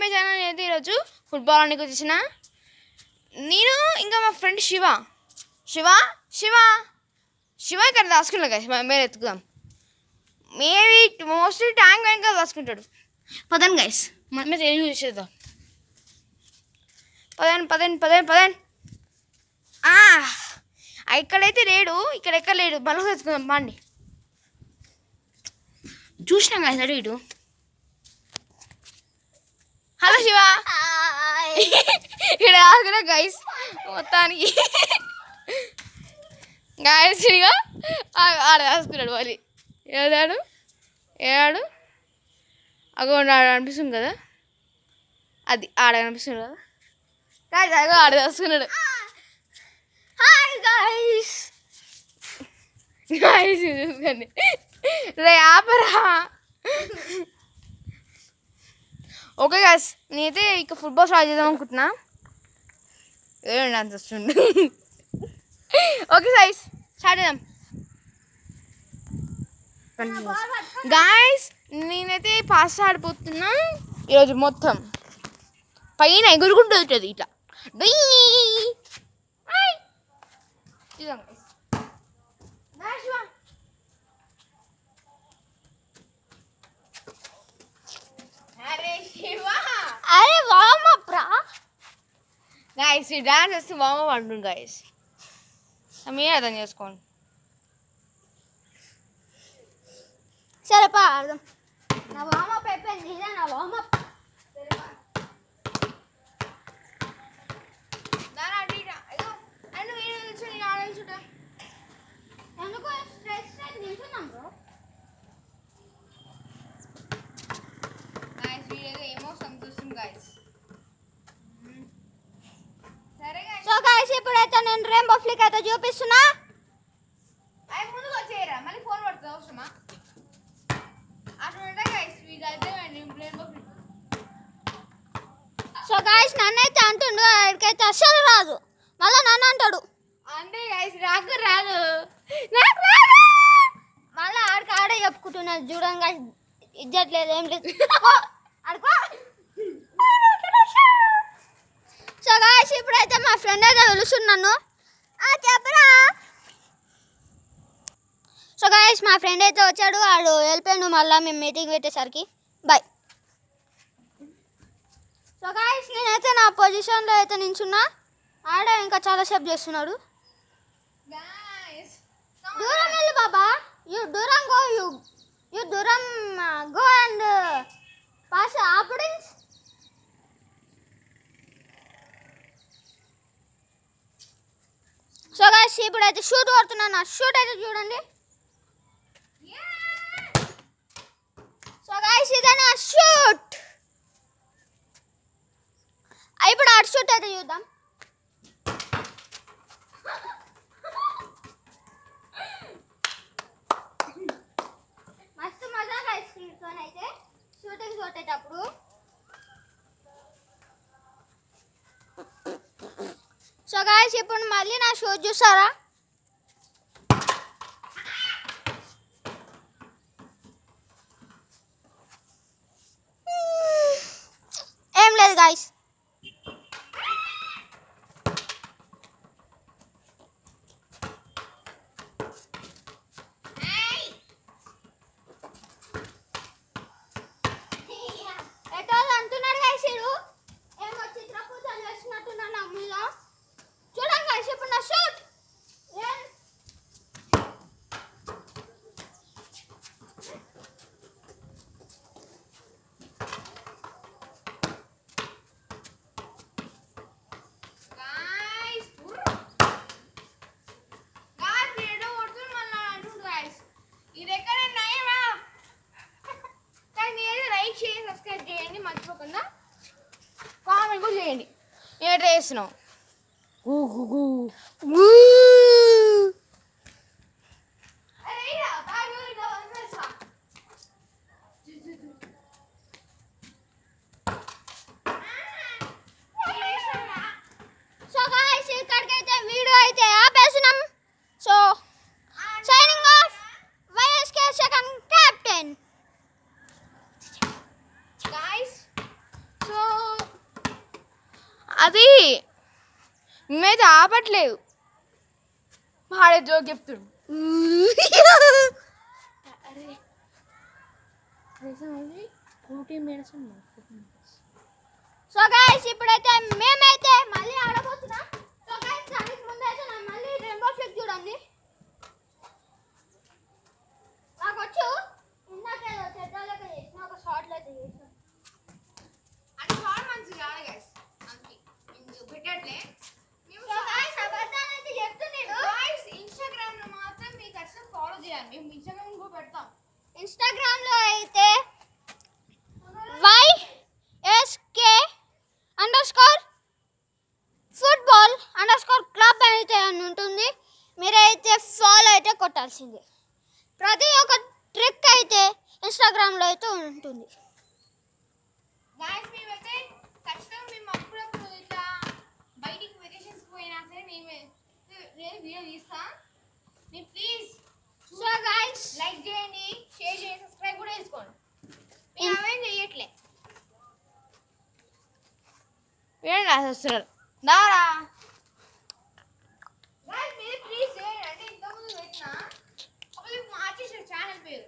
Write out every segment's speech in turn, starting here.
My channel. అయితే ఈరోజు football ఆడడానికి వచ్చేసిన నేను ఇంకా మా ఫ్రెండ్ శివ శివ శివ శివ ఇక్కడ దాచుకున్నాడు కదా, మేము ఎత్తుకుదాం. మేబీ మోస్ట్లీ ట్యాంక్ వెనక దాచుకుంటాడు. పదండి గైస్, మనమే తెలియదు చూసేద్దాం. పదండి. ఇక్కడైతే లేడు, ఇక్కడ ఎక్కడ లేడు. బలం తెచ్చుకుందాం బాండి. చూసినాం గైస్ అటు ఇటు. హలో శివ. ఇక్కడ ఆగురా గైస్ మొత్తానికి. గైస్ ఇక ఆడ రాసుకున్నాడు మళ్ళీ. ఏడాడు అగో ఆడ అనిపిస్తుంది కదా, అది ఆడ కనిపిస్తుంది కదా గైస్. అగో ఆడ రాసుకున్నాడు. Hi guys. గైస్ చూసుకోండి రే ఆపరా. ఓకే గైస్, నేనైతే ఇక ఫుట్బాల్ స్టార్ట్ చేద్దాం అనుకుంటున్నా. ఏమండి అంత వస్తుంది. ఓకే గైస్, స్టార్ట్ చేద్దాం. గైస్ నేనైతే పాస్ ఆడిపోతున్నా ఈరోజు. మొత్తం పైన ఎగురుకుంటూ ఉంటుంది ఇట్లా. అరే వామప్ రా గైస్. ఈ డాన్స్ వేస్తే వామప్ అంటుంది గైస్. మీరు అర్థం చేసుకోండి. సరేపా అర్థం. నా వామప్ అయిపోయింది. ఇదే నా వామప్. ఎందుకు స్ట్రెస్ నిల్చున్నాం బ్రో. ఏమో సంతోషం గైస్. సో గైస్ ఇప్పుడైతే నేను రెయిన్బో ఫ్లిక్ అయితే చూపిస్తున్నా. అవి ముందుకు వచ్చేయరా, మళ్ళీ ఫోన్ పడుతుంది అవసరమా? అటు గైస్ వీళ్ళైతే రెయిన్బో ఫ్లిక్. సో గైస్ నన్నైతే అంటుండు, ఆడికైతే అస్సలు రాదు. మళ్ళీ నన్ను అంటాడు అంటే గైస్ నాకు రాదు. మళ్ళీ ఆడికి ఆడే చెప్పుకుంటున్నాడు. చూడండి గైస్, ఇజ్జట్లేదు ఏం లేదు. ఆడుకో. సో గైస్ ఇప్పుడైతే మా ఫ్రెండ్ అయితే పిలుస్తున్నాను. చెప్పరా. సో గైస్ మా ఫ్రెండ్ అయితే వచ్చాడు, వాడు వెళ్ళిపోయాడు. మళ్ళీ మేము మీటింగ్ పెట్టేసరికి బాయ్. సో గైస్ నేనైతే నా పొజిషన్లో అయితే నించున్నా. ఆడ ఇంకా చాలాసేపు చేస్తున్నాడు. దూరం వెళ్ళు బాబా. యూ దూరం గో. యూ దూరం గో అండ్ పాస్ ఆపడింగ్. సో గైస్ ఇప్పుడైతే షూట్ కొడుతున్నాను. నా షూట్ అయితే చూడండి. సో గైస్ ఇదే నా షూట్. ఇప్పుడు అటు షూట్ అయితే చూద్దాం. మస్తు మజా గైస్ అయితే షూటింగ్ కొట్టేటప్పుడు. సో గైస్ ఇప్పుడు మళ్ళీ నా షూట్ చూస్తారా. ఏం లేదు గైస్. అంటున్నాడు గైస్, ఏమో చిత్ర పూజలు చేస్తున్నట్టున్నాను అమ్ములో. చూడండి గైస్ ఇప్పుడు నా షూట్. సబ్స్క్రైబ్ చేయండి మర్చిపోకుండా. కామెంట్ కూడా చేయండి. నేను ట్రై చేస్తున్నావు. సో గైస్ ఇక్కడికైతే వీడియో అయితే ఆపేసినాం. So signing off YSK second captain. Guys, so అది మేమైతే ఆపట్లేదు. వాడే జోక్ చెప్తుడు. సో గైస్ ఇప్పుడైతే మేమైతే మళ్ళీ ఆడబోతున్నాం. సో గైస్ దానికి ముందైతే నా మళ్ళీ రెయిన్బో ఫ్లిక్ చూడండి. నాకు వచ్చు ఇందాకే చెడ్డలకి చేసిన ఒక షార్ట్లో అయితే చేసిన. అది చాలా మంచిది కాదు గైస్, పెట్టట్లే. సో గైస్ అబద్ధాలు అయితే చెప్తున్నాను. గైస్ ఇన్స్టాగ్రామ్లో మాత్రం మీకు ఖచ్చితంగా ఫాలో చేయాలి. మేము ఇన్స్టాగ్రామ్ కూడా పెడతాం. ఇన్స్టాగ్రామ్లో అయితే YSK_football_club అయితే అని ఉంటుంది. మీరైతే ఫాలో అయితే కొట్టాల్సిందే. ప్రతి ఒక్క ట్రిక్ అయితే ఇన్స్టాగ్రామ్లో అయితే ఉంటుంది. గైస్ మేమైతే ఖచ్చితంగా మేము అప్పుడప్పుడు ఇట్లా బయటికి వెకేషన్స్కి పోయినా సరే నేను వీడియో తీస్తా. మీరు ప్లీజ్ సో గైస్ లైక్ చేయండి, షేర్ చేయండి, సబ్స్క్రైబ్ కూడా చేసుకోండి. మేము అవేం చెయ్యట్లే. వీడియో రాసేస్తున్నారు దారా. గైస్ మీరు ప్లీజ్ చేయండి. అంటే ఇంతకుముందు పెట్టినా అప్పుడు మార్చేసారు ఛానల్ పేరు.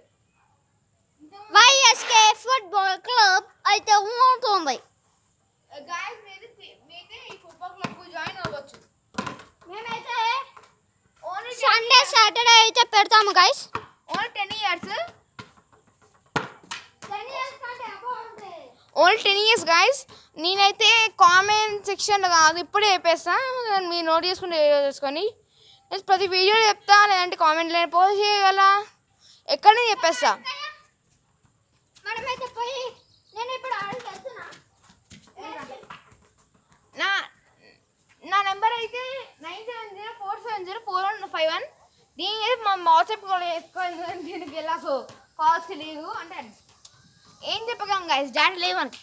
YSK_football_club అయితే ఉంటుంది. గైస్ మీరైతే ఈ ఫుట్బాల్ క్లబ్ జాయిన్ అవ్వచ్చు. మేమైతే ఓన్లీ సండే సాటర్డే అయితే పెడతాము గైస్. Only 10 years. 10 years కంటే అబౌవ్ ఉంటాయి. Only 10 years guys. నేనైతే కామెంట్ సెక్షన్లో కాదు ఇప్పుడే చెప్పేస్తాను. మీరు నోట్ చేసుకుని చేసుకొని నేను ప్రతి వీడియో చెప్తా, లేదంటే కామెంట్లో పోస్ట్ చేయగల ఎక్కడనే చెప్పేస్తా. మనమైతే పోయి నేను ఇప్పుడు ఆడికి వెళ్తున్నా. నా నెంబర్ అయితే 9704704151. దీనికి అయితే మా వాట్సాప్ కూడా వేసుకోవాలి. దీనికి ఎలా కాల్స్ లేదు అంటే ఏం చెప్పగలం గైస్, డేటా లేవు మనకి.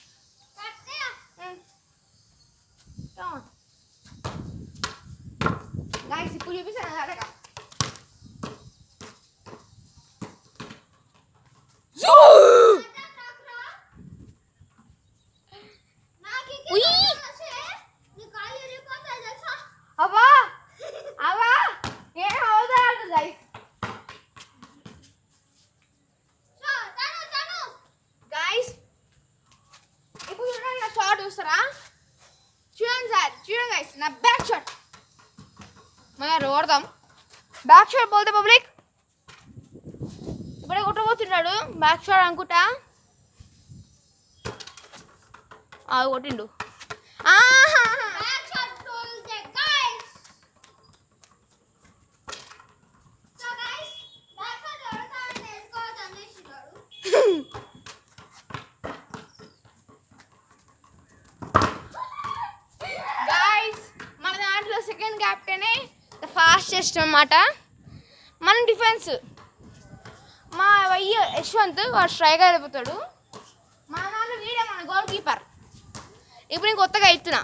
గైస్ ఇప్పుడు చూపిస్తాను అడగ. అబ్బా అబ్బా ఏం అవుతాడు గైస్. గైస్ ఇప్పుడు చూడండి, నా షాట్ చూస్తారా? చూడండి సార్, చూడండి గైస్, నా బ్యాక్ షాట్. మనం రోడదాం. బ్యాక్ షాట్ పోతే పబ్లిక్ ఇప్పుడే కొట్టబోతున్నాడు. బ్యాక్ షాట్ అనుకుంటా. కొట్టిండు. గైస్ మన దాంట్లో సెకండ్ క్యాప్టెనే ద ఫాస్టెస్ట్ అన్నమాట. మన డిఫెన్స్ మా యశ్వంత్ వాడు స్ట్రైకర్ అయిపోతాడు. మన దాంట్లో వీడే మన గోల్ కీపర్. ఇప్పుడు నేను కొత్తగా ఇస్తున్నా.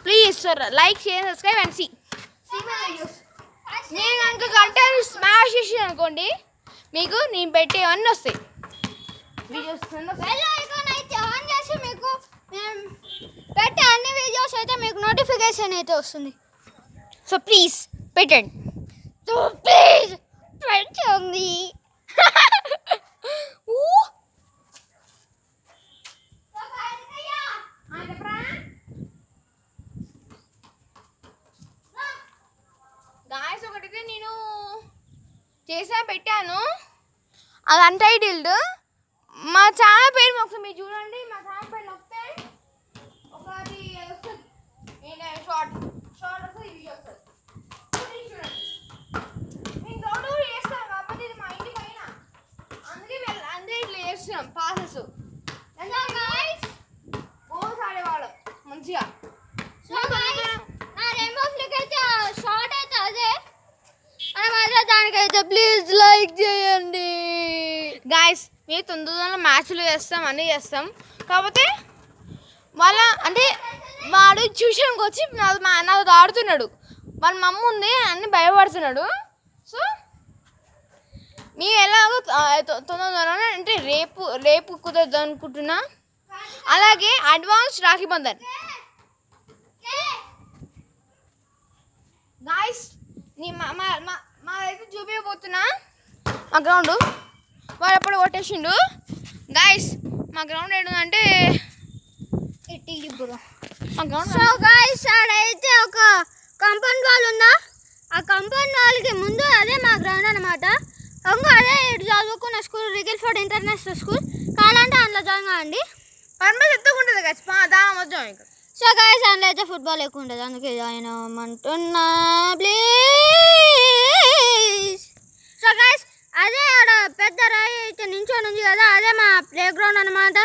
Please sir like share subscribe and see my videos. నేను కనుక కంటెంట్ స్మాష్ చేసి అనుకోండి, మీకు నేను పెట్టేవన్నీ వస్తాయి. వీడియోస్ బెల్ ఐకాన్ అయితే ఆన్ చేసి మీకు నేను పెట్టే అన్ని వీడియోస్ అయితే మీకు నోటిఫికేషన్ అయితే వస్తుంది. సో ప్లీజ్ పెట్టండి. సో ప్లీజ్ పెట్టండి. గాయస్ ఒకటికి నేను పెట్టాను, అది అన్టైటిల్డ్. మా ఛానల్ పేరు ఒకసారి మీరు చూడండి. మా ఛానల్ పేరు నొక్కితే ఒకటి వస్తుంది, షార్ట్ వస్తుంది, వీడియో వస్తుంది. చూడండి నేను డౌన్లోడ్ చేస్తాను కాకపోతే ఇది మా ఇంటి పైన, అందుకే ఇట్లా చేస్తున్నాం ప్రాసెస్. గోల్స్ ఆడేవాళ్ళం మంచిగా. నా రెయిన్బో ఫ్లిక్ అయితే షార్ట్ అయితే అదే. మనం అదే దానికైతే ప్లీజ్ లైక్ చేయండి గాయస్. మేము తొందరగా మ్యాచ్లు చేస్తాం, అన్నీ చేస్తాం. కాకపోతే వాళ్ళ అంటే వాడు ట్యూషన్కి వచ్చి నాతో ఆడుతున్నాడు. వాళ్ళ మమ్మ ఉంది అన్ని భయపడుతున్నాడు. సో మేము ఎలాగో తొందరగా అంటే రేపు కుదరదు అనుకుంటున్నా. అలాగే అడ్వాన్స్ రాఖీ బంధన్ గాయస్ నీ మాదైతే చూపించబోతున్నా మా గ్రౌండ్ వాడు ఎప్పుడు కొట్టేసిండు. గాయస్ మా గ్రౌండ్ ఏంటంటే మా గ్రౌండ్ సో గాయ్స్ ఆడైతే ఒక కాంపౌండ్ వాల్ ఉందా, ఆ కాంపౌండ్ వాల్కి ముందు అదే మా గ్రౌండ్ అనమాట. ఇంకా అదే ఇటు చదువుకున్న స్కూల్ రిగిల్ఫోర్డ్ ఇంటర్నేషనల్ స్కూల్. కావాలంటే అందులో జాయిన్ కావండి. పర్మనెంట్ ఎత్తుకుంటుంది కదా దాని మధ్య ఇంకా. సో గాయ్స్ అందులో అయితే ఫుట్బాల్ ఎక్కువ ఉంటుంది, అందుకే జాయిన్ అవ్వమంటున్నా ప్లీజ్. సో గాయ్స్ అదే ఆడ పెద్ద రాయి అయితే నించొని ఉంది కదా, అదే మా ప్లే గ్రౌండ్ అనమాట.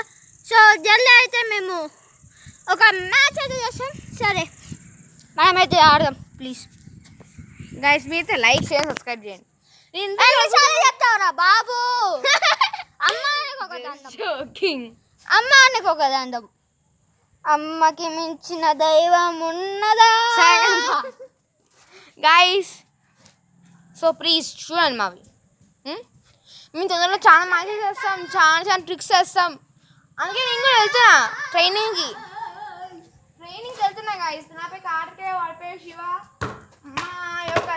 సో జల్దీ అయితే మేము ఒక మ్యాచ్ అయితే చేస్తాం. సరే మనమైతే ఆడదాం ప్లీజ్. గాయస్ మీరైతే లైక్ షేర్ సబ్స్క్రైబ్ చేయండి. చెప్తావురా బాబు. అమ్మానికి ఒక దండం, అమ్మకి మించిన దైవం ఉన్నదా. గాయస్ సో ప్లీజ్ చూడండి మావి. మేము తొందరలో చాలా మ్యాచెస్ చేస్తాం, చాలా ట్రిక్స్ చేస్తాం. అందుకే నేను కూడా వెళ్తున్నా ట్రైనింగ్కి వెళ్తున్నా. గాయస్ నా పేరు కార్తికేయ, వాడి పేరు శివ. మా యొక్క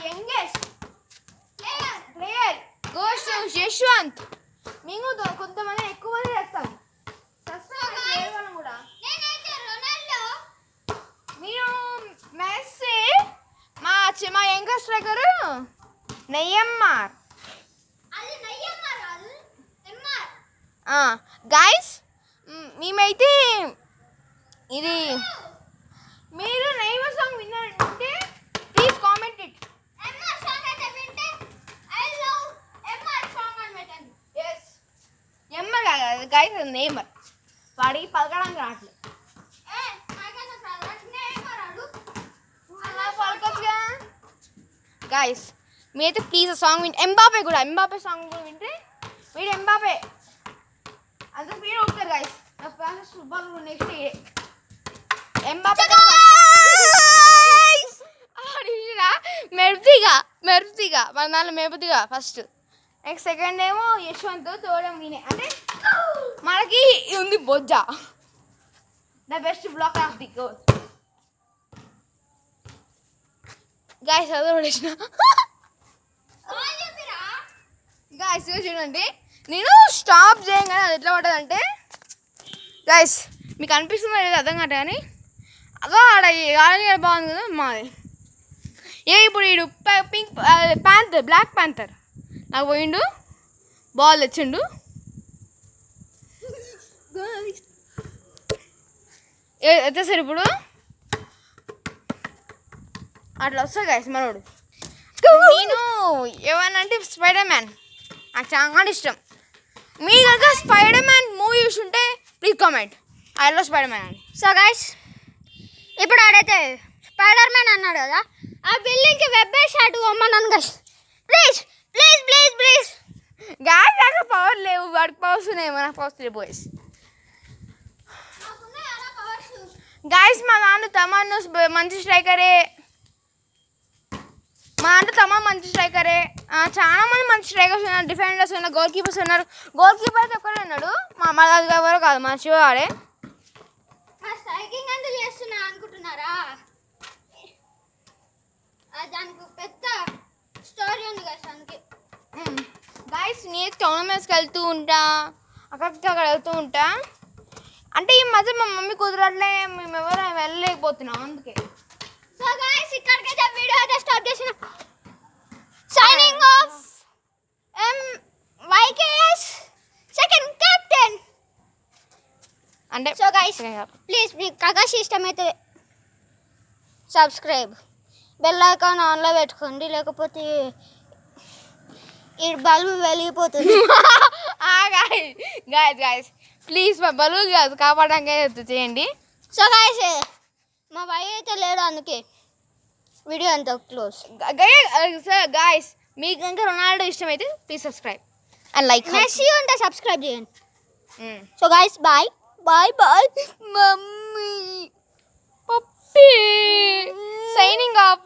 యంగెస్ట్ ప్లేయర్ గోస్ యశ్వంత్. మేము కొంతమంది ఎక్కువ మంది చేస్తాం కూడా. మీరు మెస్సీ, మా యంగెస్ట్ స్ట్రైకర్ నెయ్యమ్మార్. గాయస్ మేమైతే ఇది మీరు నెయ్యమ్మార్ సాంగ్ విన్నారంటే ప్లీజ్ కామెంట్ ఇట్. ఎమ్మర్ కాదు గాయస్, నెయ్యమ్మర్. వాడికి పలకడానికి రావట్లేదు. గాయస్ మీరైతే ప్లీజ్ సాంగ్ వింటే ఎంబాపే సాంగ్ కూడా వింటే వీడు ఎంబాపే అంత స్పీడ్ ఉంటారు. గాయస్ నా ఫస్ట్ ఫుట్బాల్ నెక్స్ట్ ఎంబాపే మెరుపుతిగా మన దాంట్లో మెరుపుతిగా ఫస్ట్, నెక్స్ట్ సెకండ్ ఏమో యశ్వంత్, థర్డ్ ఏమో నేనే. అంటే మనకి ఉంది బొజ్జ, the best block of the goal. Guys అదే పడేసిన. గాయస్ చూడండి నేను స్టాప్ చేయగానే అది ఎట్లా పడ్డదంటే గాయస్ మీకు అనిపిస్తుందో లేదు అర్థం కాదు కానీ అదో ఆడ ఆరెంజ్ బాగుంది కదా మాది. ఇప్పుడు వీడు పింక్ ప్యాంథర్, బ్లాక్ ప్యాంథర్ నాకు పోయిండు, బాల్ తెచ్చిండు. వచ్చేసరి ఇప్పుడు అట్లా వస్తా గాయస్ మనోడు. నేను ఏమనంటే స్పైడర్ మ్యాన్ నాకు చాలా ఇష్టం. మీ కనుక స్పైడర్ మ్యాన్ మూవీ చూసుంటే please comment I love Spider Man అని. సో గైస్ ఇప్పుడు ఆడైతే స్పైడర్ మ్యాన్ అన్నాడు కదా, ఆ బిల్డింగ్కి వెబ్ షాట్ పోమన్నాను guys. Please please please please. Guys నాకు పవర్ లేవు, వాడికి పవర్స్ ఉన్నాయి, మనకు పవర్స్ లేవు బాయ్స్. గాయస్ మా నాన్న తమన్ మంచి స్ట్రైకరే, చాలా మంది మంచి స్ట్రైకర్స్ ఉన్నారు, డిఫెండర్స్ ఉన్నారు, గోల్ కీపర్స్ ఉన్నారు. గోల్ కీపర్ అయితే ఒక్కడే ఉన్నాడు, మా దాది ఎవరో కాదు, మా శివ ఆడే. స్ట్రైకింగ్ అంతా చేస్తున్నా అనుకుంటున్నారా? దానికి పెద్ద స్టోరీ ఉంది కదా. అందుకే గాయస్ నేను టోర్నమెంట్స్కి వెళ్తూ ఉంటా, అక్కడ వెళ్తూ ఉంటా. అంటే ఈ మధ్య మా మమ్మీ కుదరట్లే, మేము ఎవరు వెళ్ళలేకపోతున్నాం అందుకే. సో గైస్ ఇక్కడికైతే వీడియో అయితే స్టార్ట్ చేసిన. Signing off YKS second captain. అంటే సో గైస్ ప్లీజ్ మీకు కకాష్ ఇష్టమైతే సబ్స్క్రైబ్, బెల్ ఐకాన్ ఆన్లో పెట్టుకోండి, లేకపోతే ఈ బల్బు వెలిగిపోతుంది. గాయస్ ప్లీజ్ మా బల్బు కాదు కాపాడడానికి చేయండి. సో గైస్ మా భయ అయితే లేడు, అందుకే వీడియో అంతా క్లోజ్. గాయస్ మీకు ఇంకా రొనాల్డో ఇష్టమైతే please subscribe and like. Messi ఉంటే సబ్స్క్రైబ్ చేయండి. So guys bye bye bye. Mummy puppy signing of.